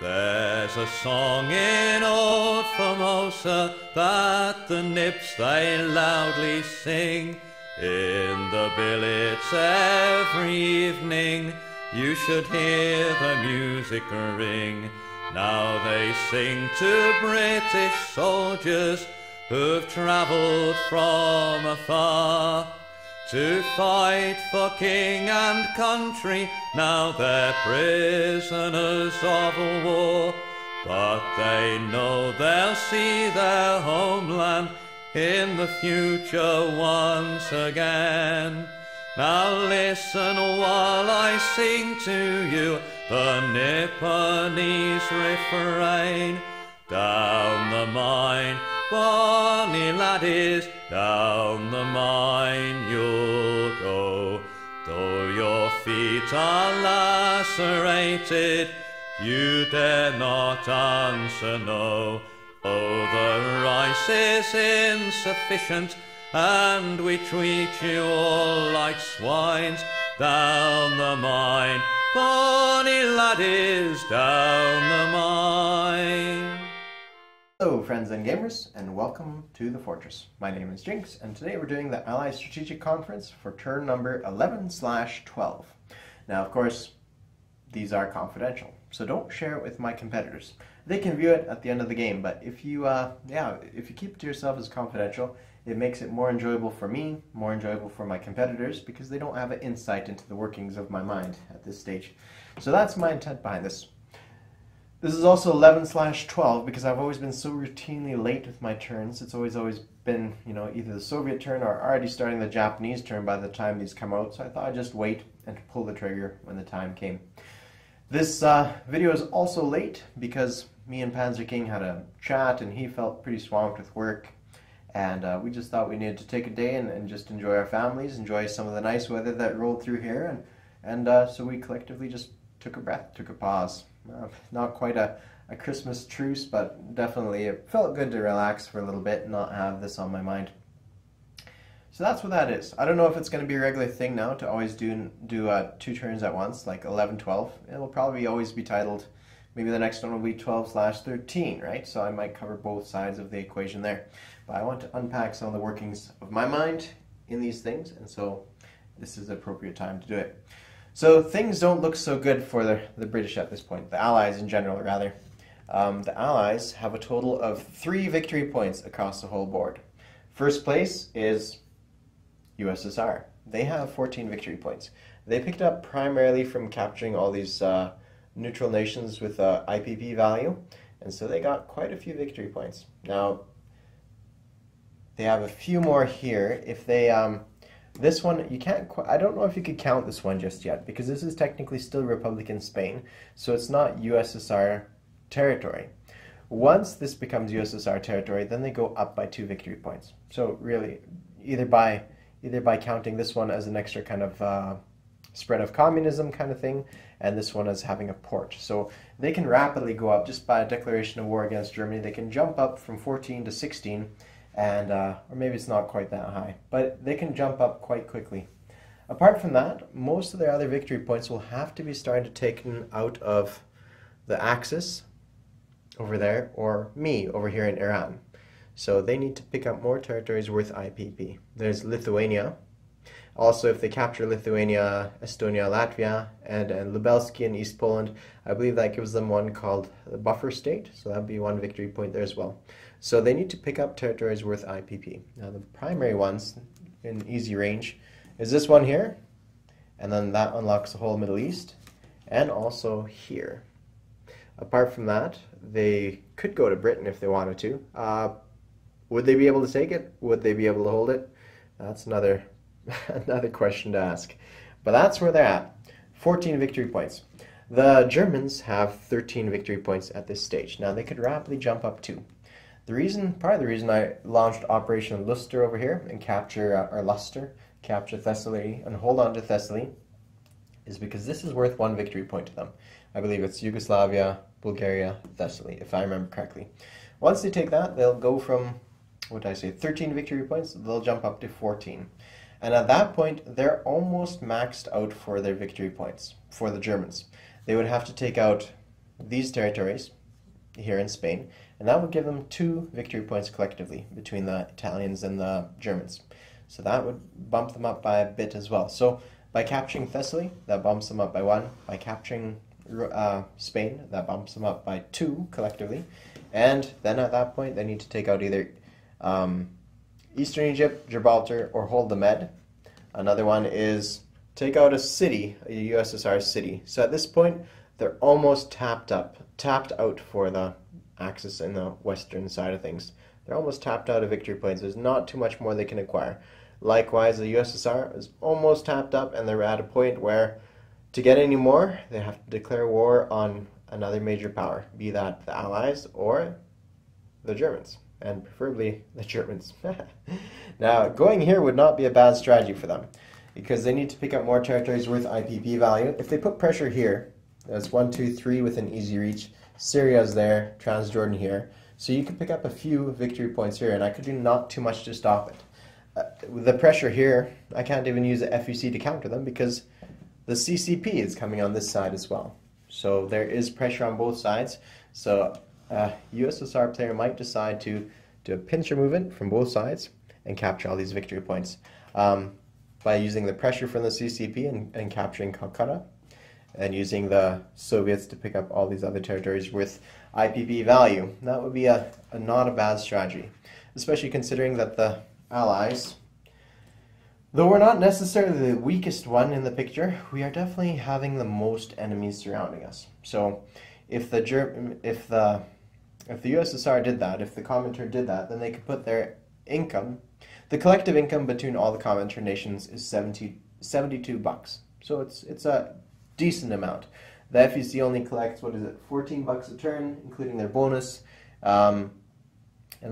There's a song in old Formosa that the Nips they loudly sing. In the billets every evening you should hear the music ring. Now they sing to British soldiers who've travelled from afar to fight for king and country. Now they're prisoners of war, but they know they'll see their homeland in the future once again. Now listen while I sing to you the Nipponese refrain. Down the mine, bonny laddies, down the mine you'll go. Though your feet are lacerated, you dare not answer no. Oh, the rice is insufficient, and we treat you all like swines. Down the mine, bonny laddies, down the mine. Hello friends and gamers, and welcome to the Fortress. My name is Jinx, and today we're doing the Allied Strategic Conference for turn number 11/12. Now, of course, these are confidential, so don't share it with my competitors. They can view it at the end of the game, but if you keep it to yourself as confidential, it makes it more enjoyable for me, more enjoyable for my competitors, because they don't have an insight into the workings of my mind at this stage. So that's my intent behind this. This is also 11/12 because I've always been so routinely late with my turns. It's always been, either the Soviet turn or already starting the Japanese turn by the time these come out. So I thought I'd just wait and pull the trigger when the time came. This video is also late because me and Panzer King had a chat and he felt pretty swamped with work. And we just thought we needed to take a day and just enjoy our families, enjoy some of the nice weather that rolled through here. And so we collectively just took a breath, took a pause. Not quite a Christmas truce, but definitely it felt good to relax for a little bit and not have this on my mind. So that's what that is. I don't know if it's going to be a regular thing now to always do 2 turns at once, like 11/12. It'll probably always be titled, maybe the next one will be 12/13, right? So I might cover both sides of the equation there. But I want to unpack some of the workings of my mind in these things, and so this is the appropriate time to do it. So things don't look so good for the British at this point, the Allies in general, rather. The Allies have a total of 3 victory points across the whole board. First place is USSR. They have 14 victory points. They picked up primarily from capturing all these neutral nations with IPP value, and so they got quite a few victory points. Now, they have a few more here. If they... This one, you can't, I don't know if you could count this one just yet, because this is technically still Republican Spain, so it's not USSR territory. Once this becomes USSR territory, then they go up by 2 victory points. So really, either by counting this one as an extra kind of spread of communism kind of thing, and this one as having a port. So they can rapidly go up just by a declaration of war against Germany. They can jump up from 14 to 16, and or maybe it's not quite that high, but they can jump up quite quickly. Apart from that, most of their other victory points will have to be starting to taken out of the Axis over there, or me over here in Iran. So they need to pick up more territories worth IPP. There's Lithuania. Also, if they capture Lithuania, Estonia, Latvia, and Lubelski in East Poland, I believe that gives them one called the buffer state, so that would be 1 victory point there as well. So they need to pick up territories worth IPP. Now the primary ones in easy range is this one here, and then that unlocks the whole Middle East, and also here. Apart from that, they could go to Britain if they wanted to. Would they be able to take it? Would they be able to hold it? That's another question to ask. But that's where they're at. 14 victory points. The Germans have 13 victory points at this stage. Now they could rapidly jump up too. Part of the reason I launched Operation Luster over here and capture Thessaly and hold on to Thessaly is because this is worth 1 victory point to them. I believe it's Yugoslavia, Bulgaria, Thessaly, if I remember correctly. Once they take that, they'll go from, 13 victory points, they'll jump up to 14. And at that point, they're almost maxed out for their victory points for the Germans. They would have to take out these territories here in Spain, and that would give them 2 victory points collectively between the Italians and the Germans. So that would bump them up by a bit as well. So by capturing Thessaly, that bumps them up by 1. By capturing Spain, that bumps them up by 2 collectively. And then at that point, they need to take out either Eastern Egypt, Gibraltar, or hold the Med. Another one is take out a city, a USSR city. So at this point, they're almost tapped out for the Axis in the western side of things. They're almost tapped out of victory points. There's not too much more they can acquire. Likewise, the USSR is almost tapped up, and they're at a point where to get any more, they have to declare war on another major power, be that the Allies or the Germans, and preferably the Germans. Now, going here would not be a bad strategy for them, because they need to pick up more territories worth IPP value. If they put pressure here, that's 1, 2, 3 within easy reach. Syria's there, Transjordan here. So you could pick up a few victory points here, and I could do not too much to stop it. With the pressure here, I can't even use the FUC to counter them because the CCP is coming on this side as well. So there is pressure on both sides. So a USSR player might decide to do a pincer movement from both sides and capture all these victory points by using the pressure from the CCP and capturing Calcutta, and using the Soviets to pick up all these other territories with IPP value. That would be not a bad strategy, especially considering that the Allies, though we're not necessarily the weakest one in the picture, we are definitely having the most enemies surrounding us. So if the USSR did that, if the Comintern did that, then they could put their income, the collective income between all the Comintern nations is $72. So it's a decent amount. The FEC only collects, what is it, $14 a turn, including their bonus, and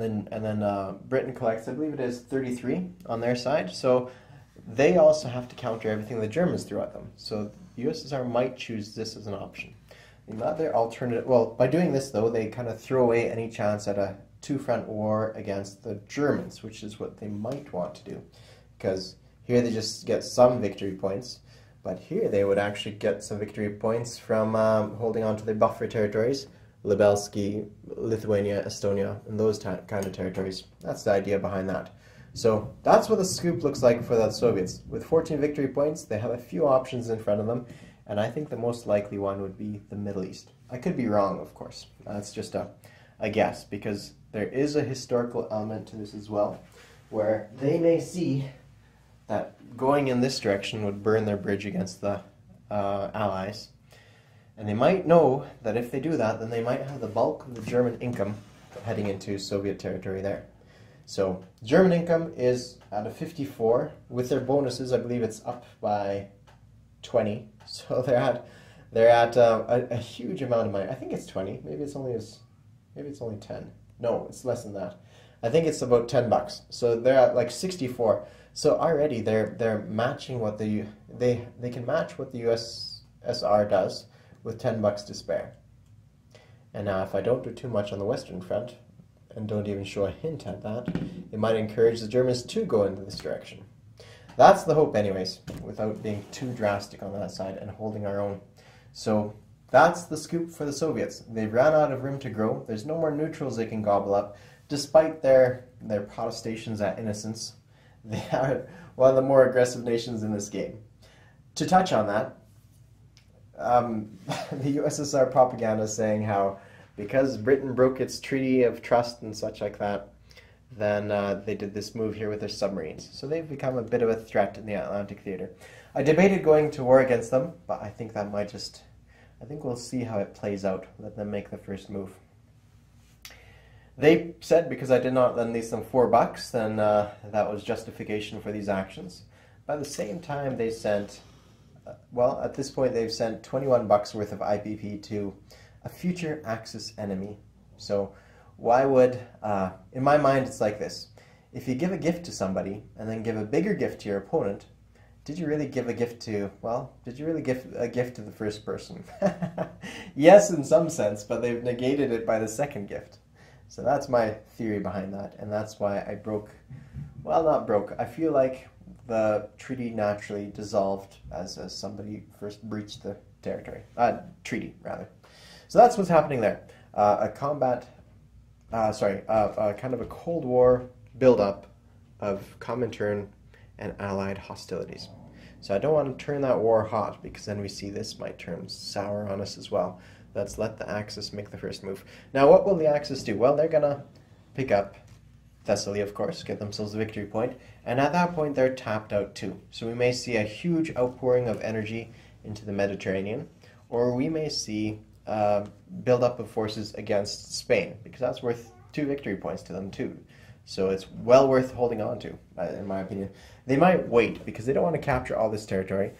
then Britain collects, I believe it is 33 on their side. So they also have to counter everything the Germans throw at them. So the USSR might choose this as an option. Another alternative, well, by doing this though, they kind of throw away any chance at a two-front war against the Germans, which is what they might want to do, because here they just get some victory points. But here they would actually get some victory points from holding on to their buffer territories, Lubelski, Lithuania, Estonia, and those kind of territories. That's the idea behind that. So that's what the scoop looks like for the Soviets. With 14 victory points, they have a few options in front of them, and I think the most likely one would be the Middle East. I could be wrong, of course. That's just a guess, because there is a historical element to this as well, where they may see that going in this direction would burn their bridge against the Allies. And they might know that if they do that, then they might have the bulk of the German income heading into Soviet territory there. So German income is at a 54. With their bonuses, I believe it's up by 20. So they're at a huge amount of money. I think it's 20. Maybe it's only 10. No, it's less than that. I think it's about $10. So they're at like 64. So already they're matching what they can match what the USSR does with $10 to spare. And now if I don't do too much on the Western Front and don't even show a hint at that, it might encourage the Germans to go into this direction. That's the hope anyways, without being too drastic on that side and holding our own. So that's the scoop for the Soviets. They've ran out of room to grow. There's no more neutrals they can gobble up, despite their protestations at innocence. They are one of the more aggressive nations in this game. To touch on that, the USSR propaganda is saying how because Britain broke its treaty of trust and such like that, then they did this move here with their submarines. So they've become a bit of a threat in the Atlantic theater. I debated going to war against them, but I think that might just, I think we'll see how it plays out. Let them make the first move. They said because I did not lend these some $4, then that was justification for these actions. By the same time, they sent, well, at this point, they've sent $21 worth of IPP to a future Axis enemy. So why would, in my mind, it's like this. If you give a gift to somebody and then give a bigger gift to your opponent, did you really give a gift to, well, did you really give a gift to the first person? Yes, in some sense, but they've negated it by the second gift. So that's my theory behind that, and that's why I broke, well, not broke. I feel like the treaty naturally dissolved as somebody first breached the territory. Treaty, rather. So that's what's happening there. Kind of a Cold War buildup of Comintern and Allied hostilities. So I don't want to turn that war hot, because then we see this might turn sour on us as well. Let's let the Axis make the first move. Now, what will the Axis do? Well, they're going to pick up Thessaly, of course, get themselves a victory point, and at that point they're tapped out too. So we may see a huge outpouring of energy into the Mediterranean, or we may see build-up of forces against Spain, because that's worth 2 victory points to them too. So it's well worth holding on to, in my opinion. They might wait, because they don't want to capture all this territory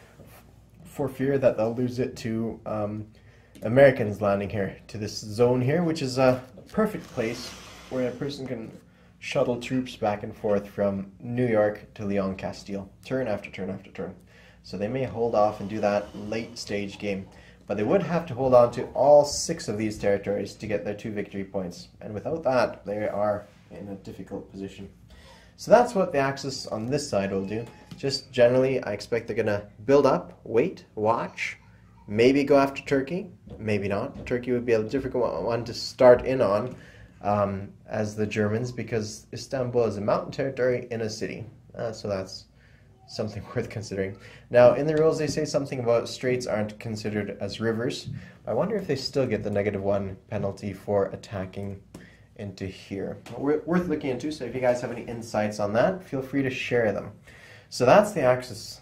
for fear that they'll lose it to Americans landing here, to this zone here, which is a perfect place where a person can shuttle troops back and forth from New York to Leon Castile, turn after turn after turn. So they may hold off and do that late stage game. But they would have to hold on to all 6 of these territories to get their 2 victory points. And without that, they are in a difficult position. So that's what the Axis on this side will do. Just generally, I expect they're going to build up, wait, watch, maybe go after Turkey, maybe not. Turkey would be a difficult one to start in on as the Germans, because Istanbul is a mountain territory in a city. So that's something worth considering. Now, in the rules, they say something about straits aren't considered as rivers. I wonder if they still get the -1 penalty for attacking into here. Worth looking into, so if you guys have any insights on that, feel free to share them. So that's the Axis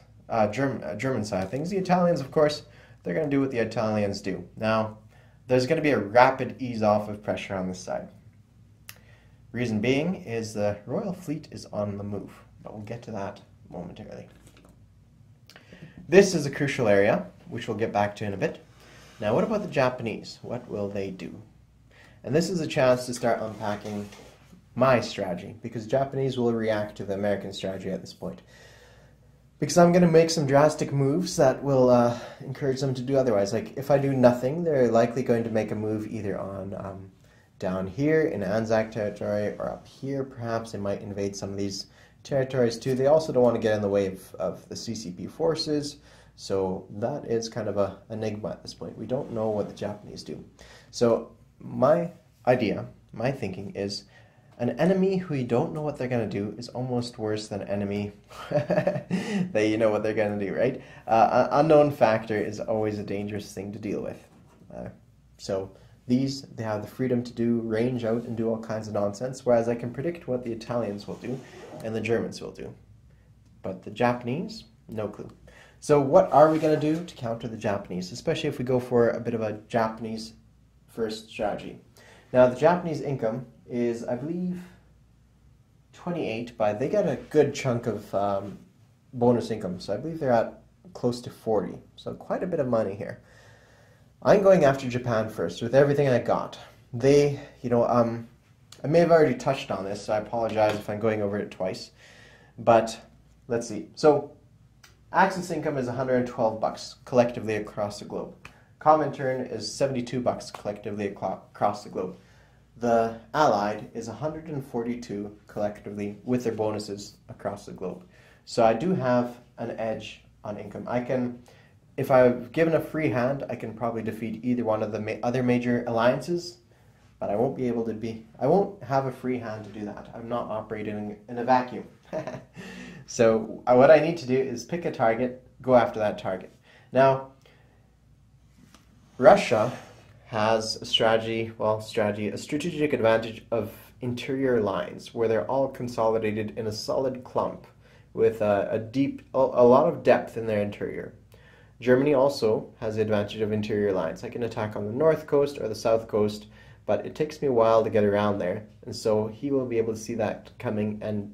German side of things. The Italians, of course, they're going to do what the Italians do. Now, there's going to be a rapid ease off of pressure on this side. Reason being is the Royal Fleet is on the move, but we'll get to that momentarily. This is a crucial area, which we'll get back to in a bit. Now, what about the Japanese? What will they do? And this is a chance to start unpacking my strategy, because Japanese will react to the American strategy at this point. Because I'm going to make some drastic moves that will encourage them to do otherwise. Like, if I do nothing, they're likely going to make a move either on down here in Anzac territory, or up here perhaps. They might invade some of these territories too. They also don't want to get in the way of the CCP forces. So that is kind of an enigma at this point. We don't know what the Japanese do. So my idea, my thinking is, an enemy who you don't know what they're going to do is almost worse than an enemy that you know what they're going to do, right? An unknown factor is always a dangerous thing to deal with. So these, they have the freedom to do, range out and do all kinds of nonsense, whereas I can predict what the Italians will do and the Germans will do. But the Japanese, no clue. So what are we going to do to counter the Japanese, especially if we go for a bit of a Japanese first strategy? Now, the Japanese income is, I believe, 28, but they get a good chunk of bonus income. So I believe they're at close to 40. So quite a bit of money here. I'm going after Japan first with everything I got. They, I may have already touched on this, so I apologize if I'm going over it twice. But let's see. So Axis income is $112 collectively across the globe. Comintern is $72 collectively across the globe. The Allied is $142 collectively with their bonuses across the globe. So I do have an edge on income. I can, if I've given a free hand, I can probably defeat either one of the other major alliances, but I won't be able to I won't have a free hand to do that. I'm not operating in a vacuum. So what I need to do is pick a target, go after that target. Now, Russia has a strategic advantage of interior lines where they're all consolidated in a solid clump with a lot of depth in their interior. Germany also has the advantage of interior lines. I can attack on the north coast or the south coast, but it takes me a while to get around there, and so he will be able to see that coming and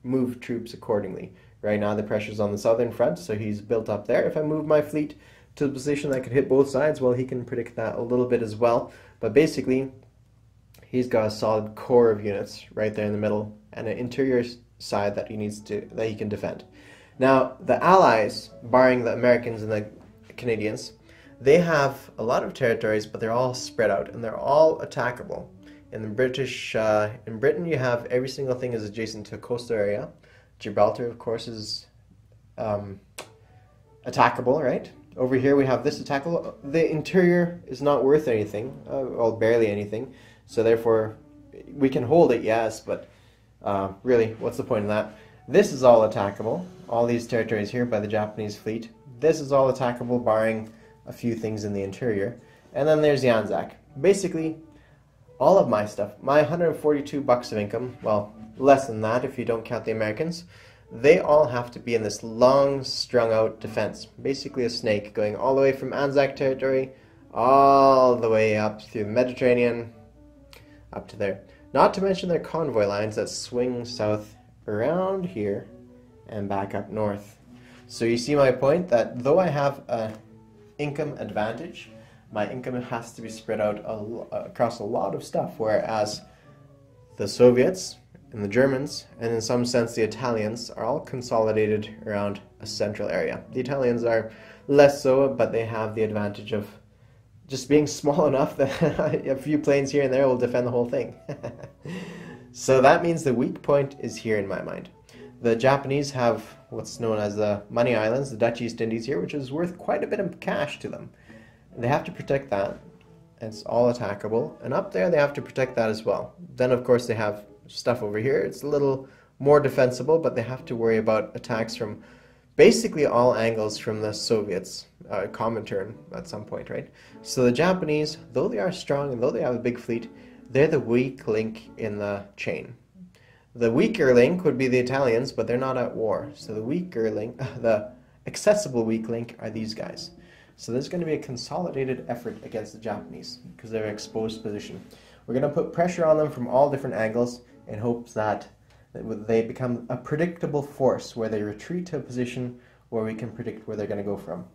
move troops accordingly. Right now the pressure's on the southern front, so he's built up there. If I move my fleet to a position that could hit both sides, well, he can predict that a little bit as well. But basically, he's got a solid core of units right there in the middle and an interior side that he can defend. Now, the Allies, barring the Americans and the Canadians, they have a lot of territories, but they're all spread out and they're all attackable. In Britain, you have every single thing is adjacent to a coastal area. Gibraltar, of course, is attackable, right? over here we have this to tackle. The interior is not worth anything, well, barely anything, so therefore we can hold it, yes, but really, what's the point of that? This is all attackable, all these territories here by the Japanese fleet. This is all attackable, barring a few things in the interior. And then there's the Anzac. Basically, all of my stuff, my 142 bucks of income, well, less than that if you don't count the Americans, they all have to be in this long, strung-out defense. Basically a snake going all the way from Anzac territory, all the way up through the Mediterranean, up to there. Not to mention their convoy lines that swing south around here and back up north. So you see my point that though I have an income advantage, my income has to be spread out across a lot of stuff, whereas the Soviets and the Germans, and in some sense the Italians, are all consolidated around a central area. The Italians are less so, but they have the advantage of just being small enough that a few planes here and there will defend the whole thing. So that means the weak point is here in my mind. The Japanese have what's known as the Money Islands, the Dutch East Indies here, which is worth quite a bit of cash to them. They have to protect that. It's all attackable. And up there they have to protect that as well. Then of course they have stuff over here. It's a little more defensible, but they have to worry about attacks from basically all angles from the Soviets. Common term at some point, right? So the Japanese, though they are strong and though they have a big fleet, they're the weak link in the chain. The weaker link would be the Italians, but they're not at war. So the weaker link, the accessible weak link are these guys. So there's going to be a consolidated effort against the Japanese because they're in an exposed position. We're going to put pressure on them from all different angles in hopes that they become a predictable force where they retreat to a position where we can predict where they're going to go from.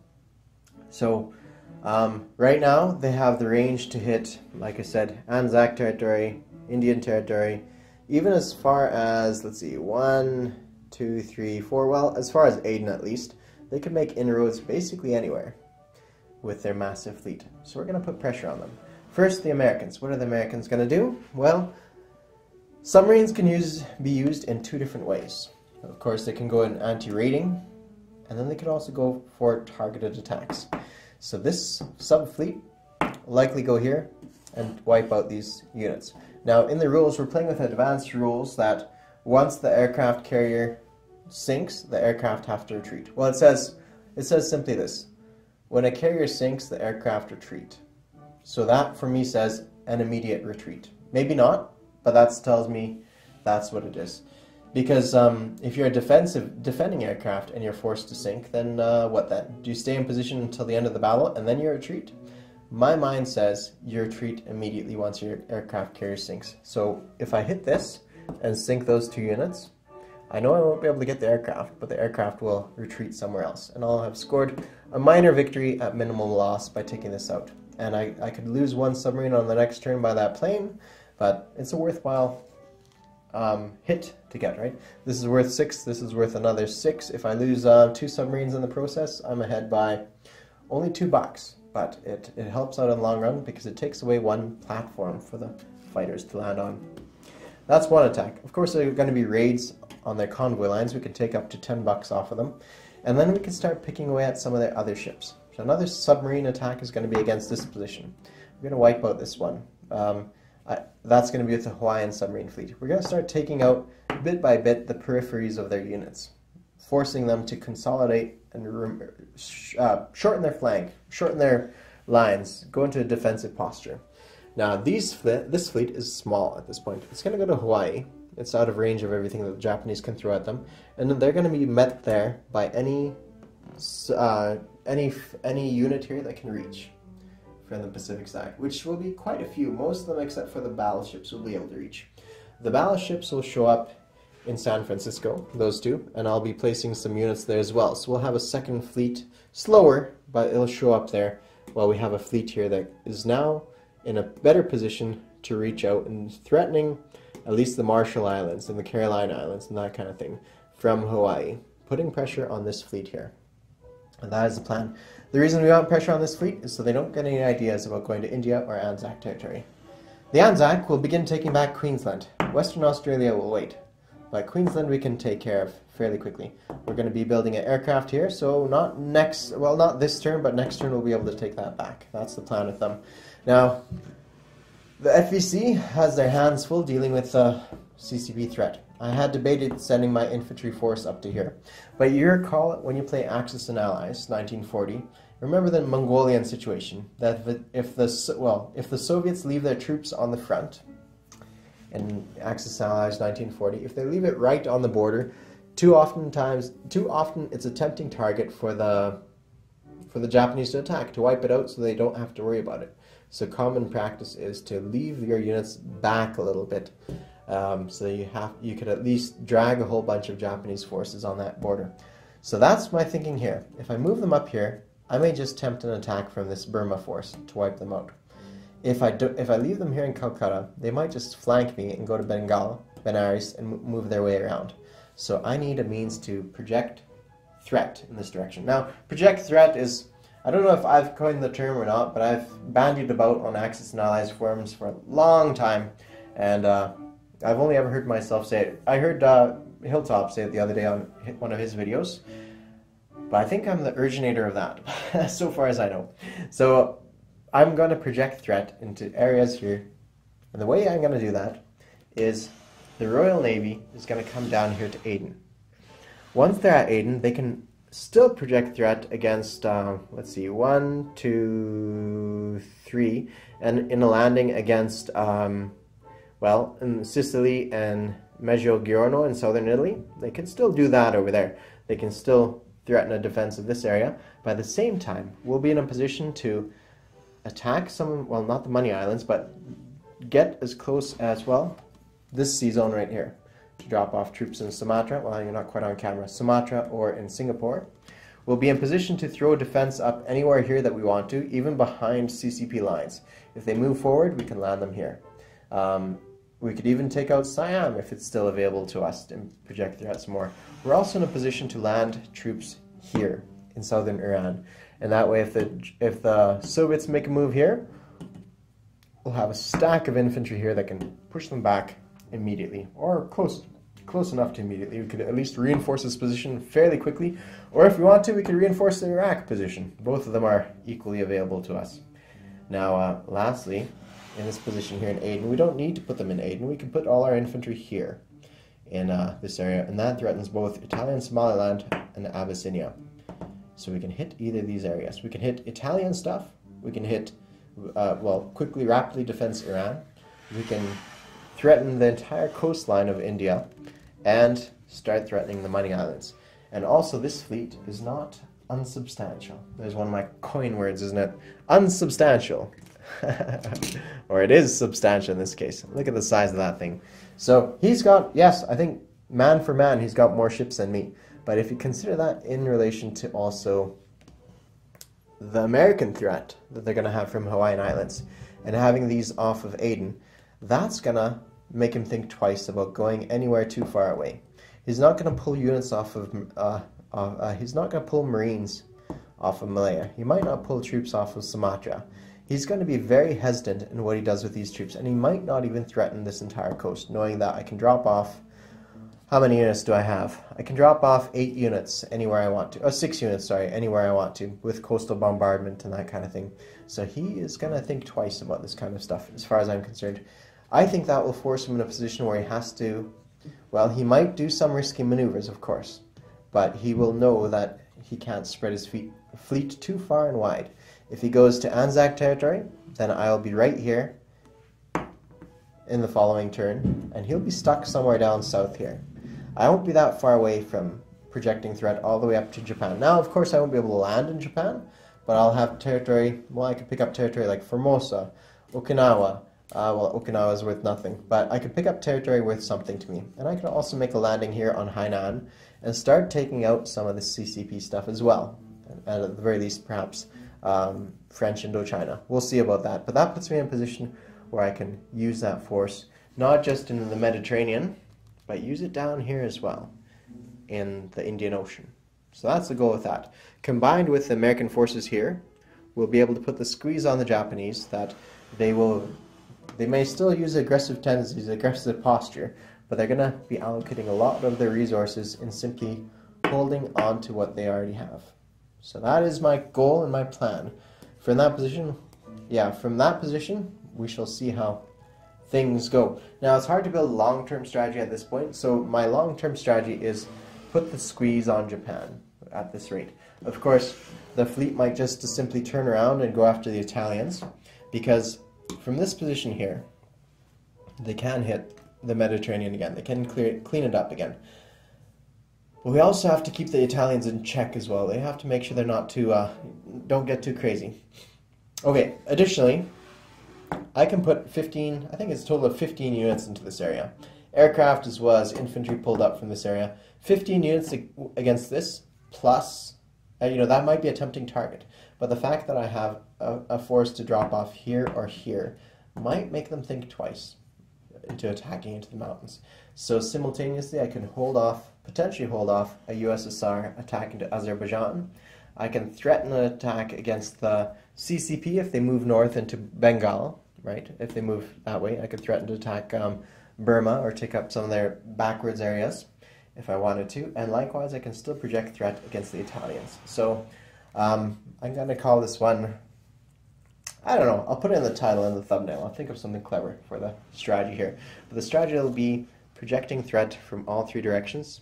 So right now they have the range to hit, like I said, Anzac territory, Indian territory, even as far as, let's see, 1, 2, 3, 4, well, as far as Aden at least. They can make inroads basically anywhere with their massive fleet. So we're going to put pressure on them. First, the Americans. What are the Americans going to do? Well, submarines can be used in two different ways. Of course, they can go in anti-raiding, and then they could also go for targeted attacks. So this sub-fleet will likely go here and wipe out these units. Now, in the rules, we're playing with advanced rules that once the aircraft carrier sinks, the aircraft have to retreat. Well, it says simply this: when a carrier sinks, the aircraft retreat. So that, for me, says an immediate retreat. Maybe not, but that tells me that's what it is. Because if you're a defending aircraft and you're forced to sink, then what then? Do you stay in position until the end of the battle and then you retreat? My mind says you retreat immediately once your aircraft carrier sinks. So if I hit this and sink those two units, I know I won't be able to get the aircraft, but the aircraft will retreat somewhere else. And I'll have scored a minor victory at minimal loss by taking this out. And I could lose one submarine on the next turn by that plane, but it's a worthwhile hit to get, right? This is worth 6, this is worth another 6. If I lose 2 submarines in the process, I'm ahead by only $2. But it helps out in the long run because it takes away one platform for the fighters to land on. That's one attack. Of course, there are going to be raids on their convoy lines. We can take up to $10 off of them. And then we can start picking away at some of their other ships. So another submarine attack is going to be against this position. We're going to wipe out this one. That's going to be with the Hawaiian submarine fleet. We're going to start taking out, bit by bit, the peripheries of their units, forcing them to consolidate and shorten their flank, shorten their lines, go into a defensive posture. Now, this fleet is small at this point. It's going to go to Hawaii. It's out of range of everything that the Japanese can throw at them, and then they're going to be met there by any unit here that can reach from the Pacific side, which will be quite a few. Most of them, except for the battleships, will be able to reach. The battleships will show up in San Francisco, those two, and I'll be placing some units there as well. So we'll have a second fleet, slower, but it'll show up there while we have a fleet here that is now in a better position to reach out and threatening at least the Marshall Islands and the Carolina Islands and that kind of thing from Hawaii, putting pressure on this fleet here. And that is the plan. The reason we want pressure on this fleet is so they don't get any ideas about going to India or Anzac territory. The Anzac will begin taking back Queensland. Western Australia will wait. but Queensland we can take care of fairly quickly. We're going to be building an aircraft here, so not this turn, but next turn we'll be able to take that back. That's the plan with them. Now, the FVC has their hands full dealing with the CCP threat. I had debated sending my infantry force up to here, but you recall when you play Axis and Allies, 1940, remember the Mongolian situation, that if the Soviets leave their troops on the front, in Axis and Allies 1940, if they leave it right on the border, too often it's a tempting target for the Japanese to attack, to wipe it out so they don't have to worry about it. So common practice is to leave your units back a little bit, so you could at least drag a whole bunch of Japanese forces on that border. So that's my thinking here. If I move them up here, I may just tempt an attack from this Burma force to wipe them out. If I leave them here in Calcutta, they might just flank me and go to Bengal, Benares, and move their way around. So I need a means to project threat in this direction. Now, project threat is, I don't know if I've coined the term or not, but I've bandied about on Axis and Allies forums for a long time, and I've only ever heard myself say it. I heard Hilltop say it the other day on one of his videos, but I think I'm the originator of that, so far as I know. So I'm going to project threat into areas here, and the way I'm going to do that is the Royal Navy is going to come down here to Aden. Once they're at Aden, they can still project threat against, let's see, 1, 2, 3, and in a landing against, well, in Sicily and Mezzogiorno in southern Italy. They can still do that over there. They can still threaten a defense of this area, but at the same time, we'll be in a position to attack some, well, not the Money Islands, but get as close as, well, this sea zone right here, to drop off troops in Sumatra. Well, you're not quite on camera. Sumatra or in Singapore. We'll be in position to throw defense up anywhere here that we want to, even behind CCP lines. If they move forward, we can land them here. We could even take out Siam if it's still available to us and project threats more. We're also in a position to land troops here in southern Iran. And that way, if the Soviets make a move here, we'll have a stack of infantry here that can push them back immediately, or close enough to immediately. We could at least reinforce this position fairly quickly, or if we want to, we could reinforce the Iraq position. Both of them are equally available to us. Now, lastly, in this position here in Aden, we don't need to put them in Aden. We can put all our infantry here in this area, and that threatens both Italian Somaliland and Abyssinia. So we can hit either of these areas. We can hit Italian stuff. We can hit, well, quickly, rapidly defense Iran. We can threaten the entire coastline of India and start threatening the Money Islands. And also, this fleet is not unsubstantial. There's one of my coin words, isn't it? Unsubstantial. Or it is substantial in this case. Look at the size of that thing. So he's got, yes, I think man for man, he's got more ships than me. But if you consider that in relation to also the American threat that they're going to have from Hawaiian Islands and having these off of Aden, that's going to make him think twice about going anywhere too far away. He's not going to pull units off of, he's not going to pull Marines off of Malaya. He might not pull troops off of Sumatra. He's going to be very hesitant in what he does with these troops, and he might not even threaten this entire coast, knowing that I can drop off, how many units do I have? I can drop off 8 units anywhere I want to, 6 units, sorry, anywhere I want to, with coastal bombardment and that kind of thing. So he is going to think twice about this kind of stuff, as far as I'm concerned. I think that will force him in a position where he has to, well, he might do some risky maneuvers, of course, but he will know that he can't spread his fleet too far and wide. If he goes to Anzac territory, then I'll be right here in the following turn, and he'll be stuck somewhere down south here. I won't be that far away from projecting threat all the way up to Japan. Now, of course, I won't be able to land in Japan, but I'll have territory, well, I could pick up territory like Formosa, Okinawa. Well, Okinawa is worth nothing, but I could pick up territory worth something to me. And I could also make a landing here on Hainan and start taking out some of the CCP stuff as well. And at the very least, perhaps French Indochina. We'll see about that. But that puts me in a position where I can use that force, not just in the Mediterranean, but use it down here as well, in the Indian Ocean. So that's the goal with that. Combined with the American forces here, we'll be able to put the squeeze on the Japanese that they may still use aggressive tendencies, aggressive posture, but they're going to be allocating a lot of their resources in simply holding on to what they already have. So that is my goal and my plan. From that position, we shall see how things go. Now, it's hard to build long-term strategy at this point, so my long-term strategy is put the squeeze on Japan at this rate. Of course, the fleet might just simply turn around and go after the Italians, because from this position here, they can hit the Mediterranean again. They can clean it up again. But we also have to keep the Italians in check as well. They have to make sure they're not too, don't get too crazy. Okay, additionally, I can put 15, I think it's a total of 15 units into this area. Aircraft as well as infantry pulled up from this area. 15 units against this, plus, that might be a tempting target. But the fact that I have a force to drop off here or here might make them think twice into attacking into the mountains. So simultaneously I can potentially hold off a USSR attack into Azerbaijan. I can threaten an attack against the CCP if they move north into Bengal, right? If they move that way, I could threaten to attack Burma or take up some of their backwards areas if I wanted to. And likewise, I can still project threat against the Italians. So I'm going to call this one, I don't know, I'll put it in the title and the thumbnail. I'll think of something clever for the strategy here. But the strategy will be projecting threat from all three directions.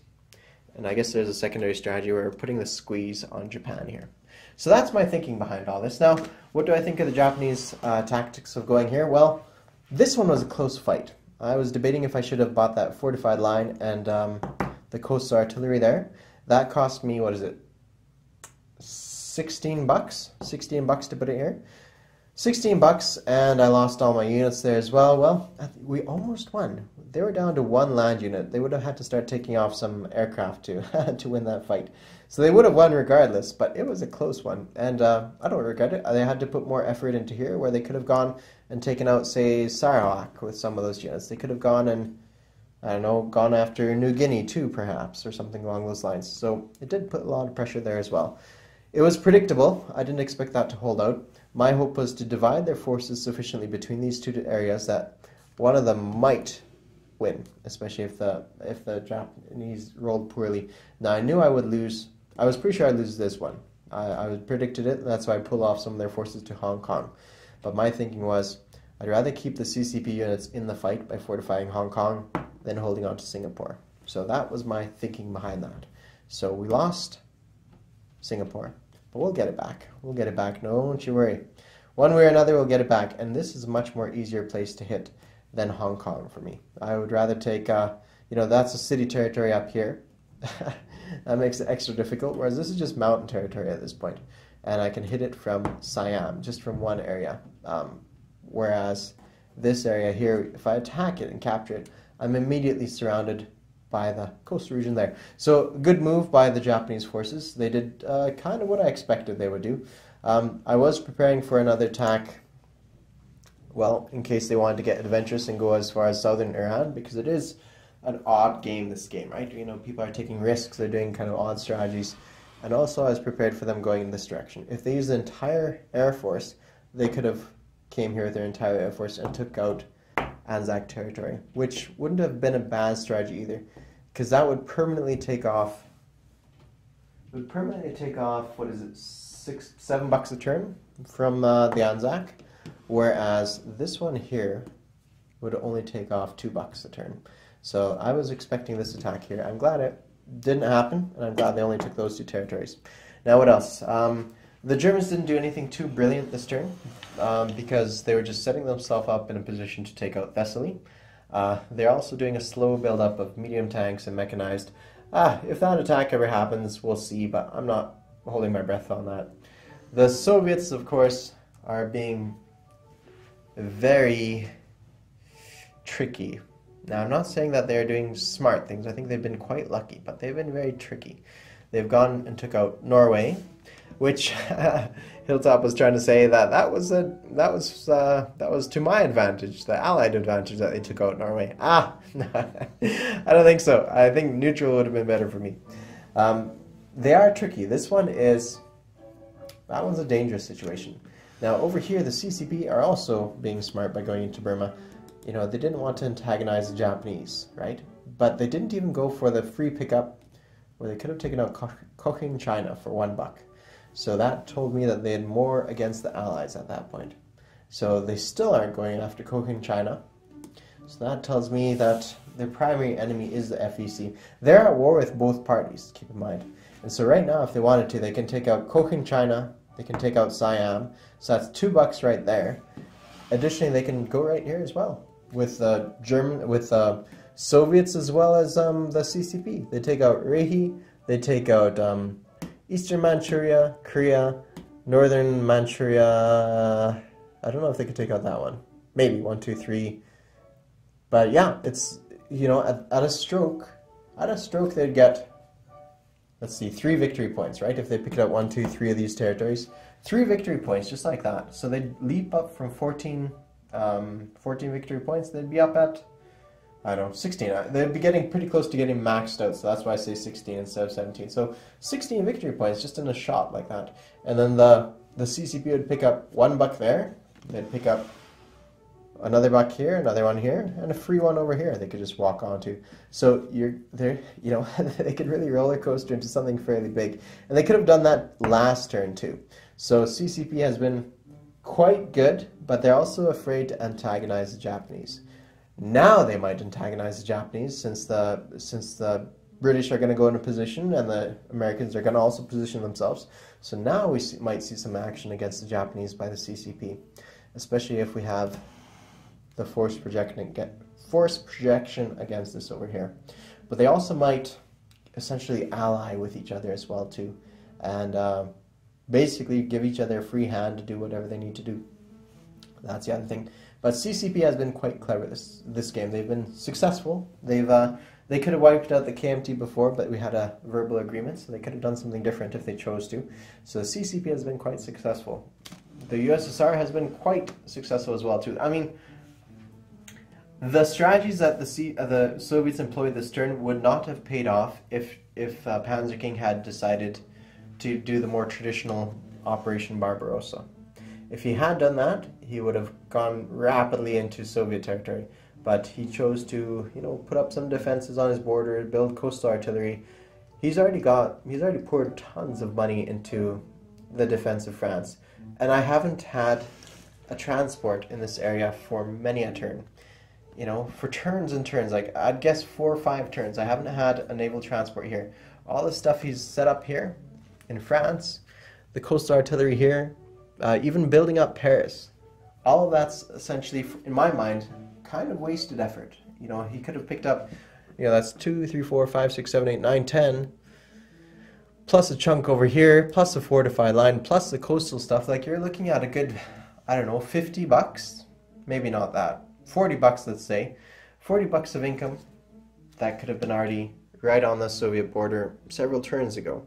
And I guess there's a secondary strategy where we're putting the squeeze on Japan here. So that's my thinking behind all this. Now, what do I think of the Japanese tactics of going here? Well, this one was a close fight. I was debating if I should have bought that fortified line and the coastal artillery there. That cost me, what is it, 16 bucks? 16 bucks to put it here. 16 bucks, and I lost all my units there as well. Well, we almost won. They were down to one land unit. They would have had to start taking off some aircraft to win that fight. So they would have won regardless, but it was a close one. And I don't regret it. They had to put more effort into here, where they could have gone and taken out, say, Sarawak with some of those units. They could have gone and, I don't know, gone after New Guinea too, perhaps, or something along those lines. So it did put a lot of pressure there as well. It was predictable. I didn't expect that to hold out. My hope was to divide their forces sufficiently between these two areas that one of them might win, especially if the Japanese rolled poorly. Now, I knew I would lose. I was pretty sure I'd lose this one. I predicted it, and that's why I pulled off some of their forces to Hong Kong. But my thinking was, I'd rather keep the CCP units in the fight by fortifying Hong Kong than holding on to Singapore. So that was my thinking behind that. So we lost Singapore, but we'll get it back. We'll get it back, don't you worry. One way or another, we'll get it back, and this is a much more easier place to hit than Hong Kong for me. I would rather take, that's a city territory up here. That makes it extra difficult, whereas this is just mountain territory at this point. And I can hit it from Siam, just from one area. Whereas this area here, if I attack it and capture it, I'm immediately surrounded by the coastal region there. So, good move by the Japanese forces. They did kind of what I expected they would do. I was preparing for another attack, well, in case they wanted to get adventurous and go as far as southern Iran, because it is an odd game, this game, right? People are taking risks, they're doing kind of odd strategies. And also I was prepared for them going in this direction. If they used the entire Air Force, they could have came here with their entire Air Force and took out Anzac territory, which wouldn't have been a bad strategy either, because that would permanently take off, what is it, $7 a turn from the Anzac, whereas this one here would only take off $2 a turn. So I was expecting this attack here. I'm glad it didn't happen, and I'm glad they only took those two territories. Now what else? The Germans didn't do anything too brilliant this turn, because they were just setting themselves up in a position to take out Thessaly. They're also doing a slow build-up of medium tanks and mechanized. If that attack ever happens, we'll see, but I'm not holding my breath on that. The Soviets, of course, are being very tricky. Now, I'm not saying that they're doing smart things. I think they've been quite lucky, but they've been very tricky. They've gone and took out Norway, which Hilltop was trying to say that was to my advantage, the Allied advantage, that they took out Norway. I don't think so. I think neutral would have been better for me. They are tricky. That one's a dangerous situation. Now over here, the CCP are also being smart by going into Burma. you know, they didn't want to antagonize the Japanese, right? But they didn't even go for the free pickup where they could have taken out Cochin China for $1. So that told me that they had more against the Allies at that point. So they still aren't going after Cochin China. So that tells me that their primary enemy is the FEC. They're at war with both parties, keep in mind. And so right now, if they wanted to, they can take out Cochin China, they can take out Siam. So that's $2 right there. Additionally, they can go right here as well with Soviets as well as the CCP. They take out Rehi, they take out Eastern Manchuria, Korea, Northern Manchuria. I don't know if they could take out that one. Maybe 1, 2, 3. But yeah, it's, you know, at a stroke they'd get, let's see, 3 victory points, right? If they picked out 1, 2, 3 of these territories, 3 victory points, just like that. So they'd leap up from 14 victory points. They'd be up at, I don't know, 16. They'd be getting pretty close to getting maxed out, so that's why I say 16 instead of 17. So 16 victory points just in a shot like that. And then the CCP would pick up $1 there. They'd pick up another $1 here, another one here, and a free one over here they could just walk onto. So they could really roller coaster into something fairly big. And they could have done that last turn too. So CCP has been quite good, but they're also afraid to antagonize the Japanese. Now they might antagonize the Japanese since the British are going to go into position and the Americans are going to also position themselves. So now we might see some action against the Japanese by the CCP, especially if we have the force projection against this over here. But they also might essentially ally with each other as well too, and basically give each other a free hand to do whatever they need to do. That's the other thing. But CCP has been quite clever this game. They've been successful. They could have wiped out the KMT before, but we had a verbal agreement, so they could have done something different if they chose to. So the CCP has been quite successful. The USSR has been quite successful as well too. I mean, the strategies that the Soviets employed this turn would not have paid off if Panzer King had decided to do the more traditional Operation Barbarossa. If he had done that, he would have gone rapidly into Soviet territory. But he chose to, you know, put up some defenses on his border, build coastal artillery. He's already poured tons of money into the defense of France. And I haven't had a transport in this area for many a turn. You know, for turns and turns, like I'd guess 4 or 5 turns, I haven't had a naval transport here. All the stuff he's set up here in France, the coastal artillery here, even building up Paris. All of that's essentially, in my mind, kind of wasted effort. You know, he could have picked up, you know, that's 2, 3, 4, 5, 6, 7, 8, 9, 10, plus a chunk over here, plus a fortified line, plus the coastal stuff. Like you're looking at a good, I don't know, $50, maybe not that, $40, let's say, $40 of income that could have been already right on the Soviet border several turns ago.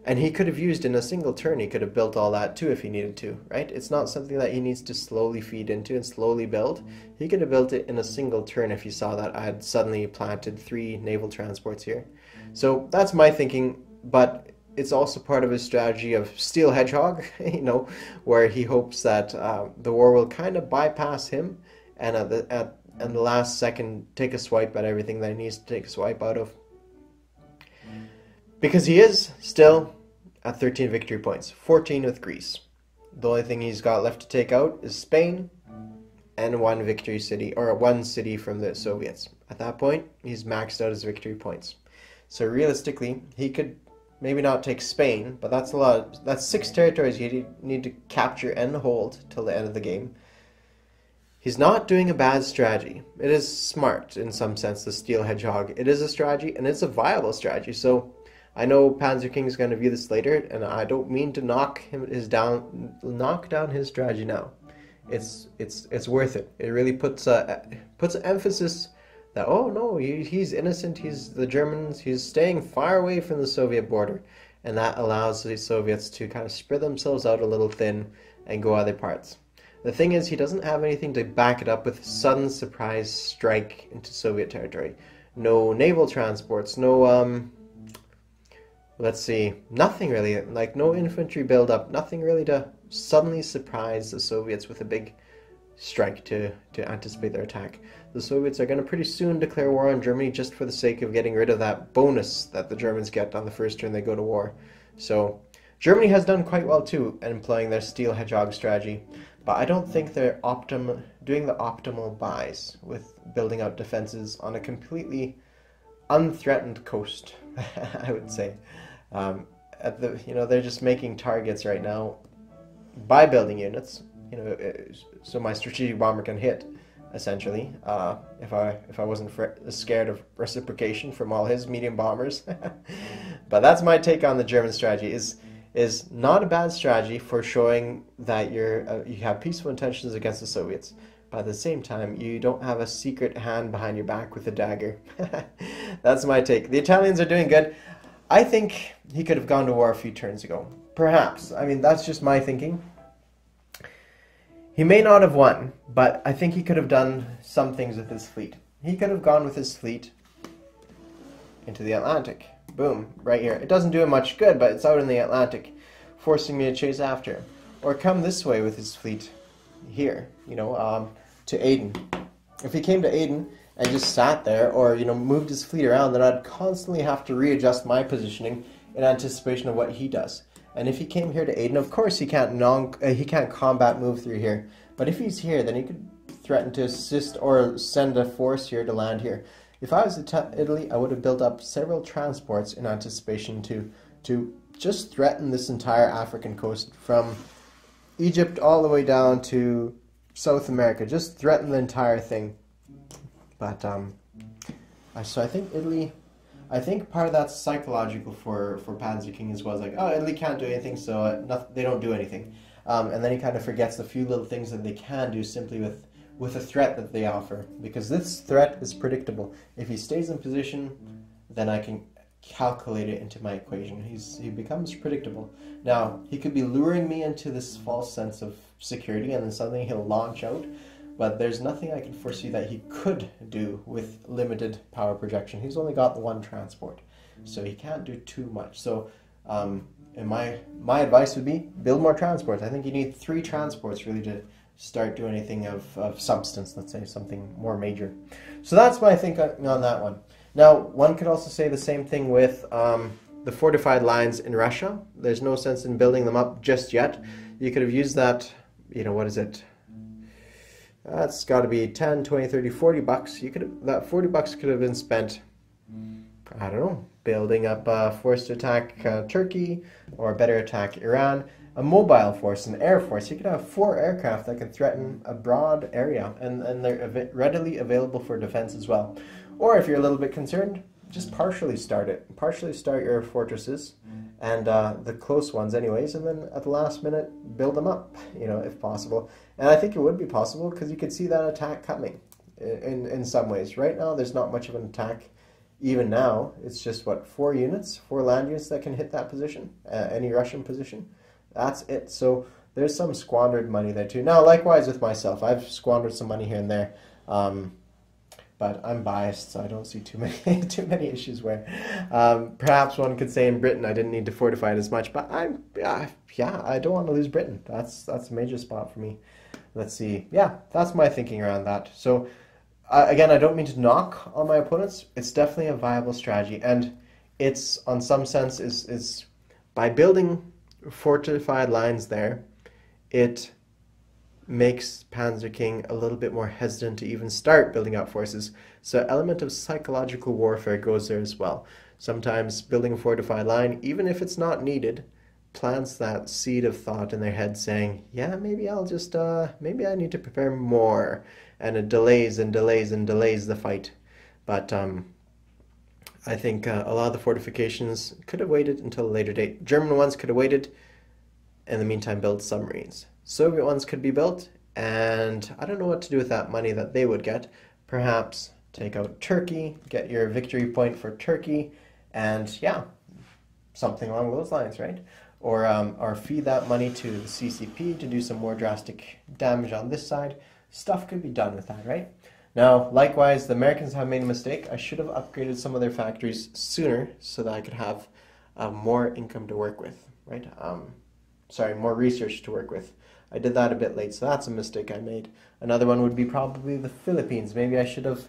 And he could have used in a single turn, he could have built all that too if he needed to, right? It's not something that he needs to slowly feed into and slowly build. He could have built it in a single turn if he saw that I had suddenly planted 3 naval transports here. So that's my thinking, but it's also part of his strategy of Steel Hedgehog, you know, where he hopes that the war will kind of bypass him and at the last second take a swipe at everything that he needs to take a swipe out of. Because he is still at 13 victory points, 14 with Greece. The only thing he's got left to take out is Spain and 1 victory city, or 1 city from the Soviets. At that point, he's maxed out his victory points. So realistically, he could maybe not take Spain, but that's a lot. That's 6 territories you need to capture and hold till the end of the game. He's not doing a bad strategy. It is smart in some sense, the Steel Hedgehog. It is a strategy, and it's a viable strategy. So I know Panzer King is going to view this later, and I don't mean to knock down his strategy now. It's worth it. It really puts an emphasis that, oh no, he's innocent. He's the Germans. He's staying far away from the Soviet border, and that allows the Soviets to kind of spread themselves out a little thin and go other parts. The thing is, he doesn't have anything to back it up with sudden surprise strike into Soviet territory. No naval transports, no let's see, nothing really, like no infantry buildup, nothing really to suddenly surprise the Soviets with a big strike to anticipate their attack. The Soviets are going to pretty soon declare war on Germany just for the sake of getting rid of that bonus that the Germans get on the first turn they go to war. So Germany has done quite well too in employing their steel hedgehog strategy, but I don't think they're doing the optimal buys with building out defenses on a completely unthreatened coast. I would say they're just making targets right now by building units, so my strategic bomber can hit, essentially, if I wasn't scared of reciprocation from all his medium bombers. But that's my take on the German strategy. Is not a bad strategy for showing that you have peaceful intentions against the Soviets, but at the same time you don't have a secret hand behind your back with a dagger. That's my take. The Italians are doing good. I think he could have gone to war a few turns ago. Perhaps. I mean, that's just my thinking. He may not have won, but I think he could have done some things with his fleet. He could have gone with his fleet into the Atlantic. Boom, right here. It doesn't do him much good, but it's out in the Atlantic, forcing me to chase after him. Or come this way with his fleet here, to Aden. If he came to Aden and just sat there, or moved his fleet around, then I'd constantly have to readjust my positioning in anticipation of what he does. And if he came here to Aden, of course he can't combat move through here. But if he's here, then he could threaten to assist or send a force here to land here. If I was Italy, I would have built up several transports in anticipation to just threaten this entire African coast from Egypt all the way down to South America. Just threaten the entire thing. But so I think Italy. I think part of that's psychological for Panzer King as well. It's like, oh, Italy can't do anything, so they don't do anything. And then he kind of forgets the few little things that they can do simply with a threat that they offer. Because this threat is predictable. If he stays in position, then I can calculate it into my equation. He becomes predictable. Now, he could be luring me into this false sense of security, and then suddenly he'll launch out. But there's nothing I can foresee that he could do with limited power projection. He's only got the one transport, so he can't do too much. So, and my advice would be build more transports. I think you need 3 transports really to start doing anything of substance. Let's say something more major. So that's my thinking on that one. Now, one could also say the same thing with the fortified lines in Russia. There's no sense in building them up just yet. You could have used that. What is it? That's got to be 10, 20, 30, 40 bucks. That 40 bucks could have been spent, I don't know, building up a force to attack Turkey, or better attack Iran. A mobile force, an air force. You could have 4 aircraft that could threaten a broad area, and they're readily available for defense as well. Or if you're a little bit concerned, just partially start it. Partially start your fortresses, and the close ones anyways, and then at the last minute build them up, if possible. And I think it would be possible because you could see that attack coming in some ways. Right now there's not much of an attack. Even now, it's just 4 units, 4 land units that can hit that position, any Russian position. That's it. So there's some squandered money there too. Now, likewise with myself, I've squandered some money here and there. But I'm biased, so I don't see too many issues where perhaps one could say in Britain I didn't need to fortify it as much, but I don't want to lose Britain. That's a major spot for me. Let's see. Yeah, that's my thinking around that. So again, I don't mean to knock on my opponents. It's definitely a viable strategy, and it's on some sense is by building fortified lines there, it makes Panzer King a little bit more hesitant to even start building out forces. So an element of psychological warfare goes there as well. Sometimes building a fortified line, even if it's not needed, plants that seed of thought in their head saying, yeah, maybe I'll just, maybe I need to prepare more. And it delays and delays and delays the fight. But I think a lot of the fortifications could have waited until a later date. German ones could have waited, in the meantime build submarines. Soviet ones could be built, and I don't know what to do with that money that they would get. Perhaps take out Turkey, get your victory point for Turkey, and yeah, something along those lines, right? Or feed that money to the CCP to do some more drastic damage on this side. Stuff could be done with that, right? Now, likewise, the Americans have made a mistake. I should have upgraded some of their factories sooner so that I could have more income to work with, right? More research to work with. I did that a bit late, so that's a mistake I made. Another one would be probably the Philippines. Maybe I should have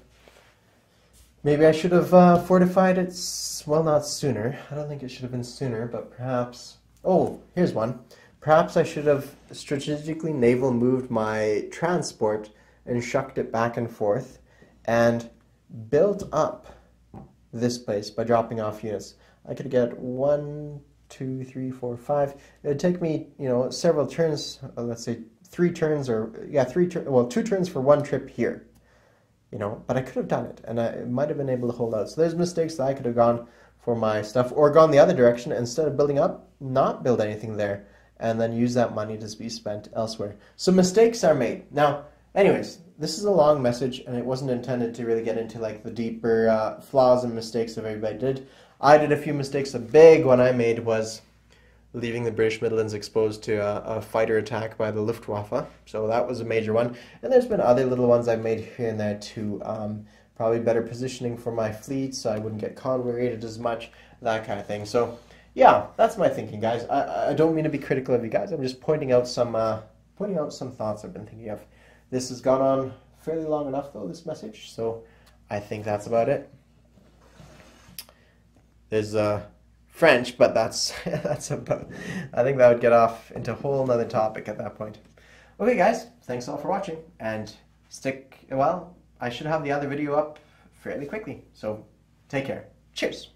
fortified it, well, not sooner. I don't think it should have been sooner, but perhaps... Oh, here's one. Perhaps I should have strategically naval moved my transport and shucked it back and forth and built up this place by dropping off units. I could get 1, 2, 3, 4, 5. It would take me, several turns, let's say 3 turns, or, yeah, 2 turns for 1 trip here. But I could have done it, and I might have been able to hold out. So there's mistakes that I could have gone for my stuff, or gone the other direction, instead of building up, not build anything there, and then use that money to be spent elsewhere. So mistakes are made. Now, anyways, this is a long message, and it wasn't intended to really get into like the deeper flaws and mistakes that everybody did. I did a few mistakes. A big one I made was leaving the British Midlands exposed to a fighter attack by the Luftwaffe. So that was a major one. And there's been other little ones I've made here and there too. Probably better positioning for my fleet so I wouldn't get convoy raided as much, that kind of thing. So yeah, that's my thinking, guys. I don't mean to be critical of you guys. I'm just pointing out some thoughts I've been thinking of. This has gone on fairly long enough though, this message. So I think that's about it. There's French, but that's about. I think that would get off into a whole nother topic at that point. Okay, guys, thanks all for watching, and I should have the other video up fairly quickly. So take care. Cheers.